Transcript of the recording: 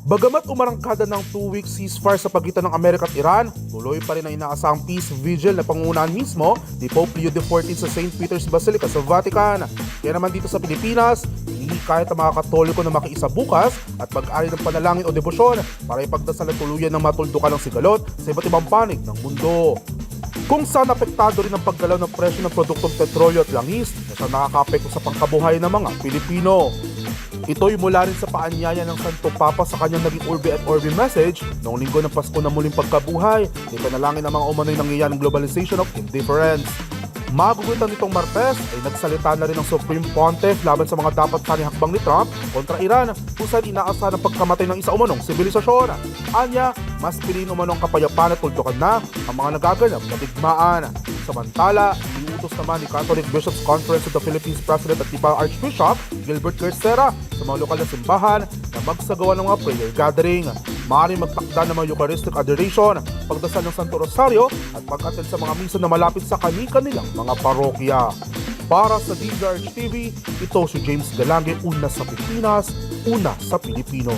Bagamat umarangkada ng 2-week ceasefire sa pagitan ng Amerika at Iran, tuloy pa rin ang inaasahang peace vigil na pangungunahan mismo ni Pope Leo XIV sa St. Peter's Basilica sa Vatican. Kaya naman dito sa Pilipinas, hindi kahit ang mga Katoliko na makiisa bukas at mag-ari ng panalangin o debosyon para ipagdasal ang tuluyan ng matuldukan ng sigalot sa iba't ibang panig ng mundo. Kung saan apektado rin ang paggalaw ng presyo ng produktong petrolyo at langis na siyang nakakaapekto sa pangkabuhayan ng mga Pilipino. Ito'y mula rin sa paanyaya ng Santo Papa sa kanyang naging Urbi et Orbi message noong linggo ng Pasko na muling pagkabuhay ni panalangin ang mga umano'y nangyayaring globalization of indifference. Magugutan nitong Martes ay nagsalita na rin ang Supreme Pontiff laban sa mga dapat saning hakbang ni Trump kontra Iran kung saan inaasahan ang pagkamatay ng isa umanong sibilisasyon. Anya, mas piliin umanong kapayapaan at tuldukan na ang mga nagaganap na digmaan. Samantala, iutos naman ni Catholic Bishops' Conference of the Philippines President at Iba Archbishop Gilbert Garcera sa mga lokal na simbahan na magsagawa ng mga prayer gathering. Maaaring magtakda ng mga Eucharistic adoration, pagdasal ng Santo Rosario at pag-attend sa mga misa na malapit sa kani-kanilang mga parokya. Para sa DZRH TV, ito si James Galange, una sa Pilipinas, una sa Pilipino.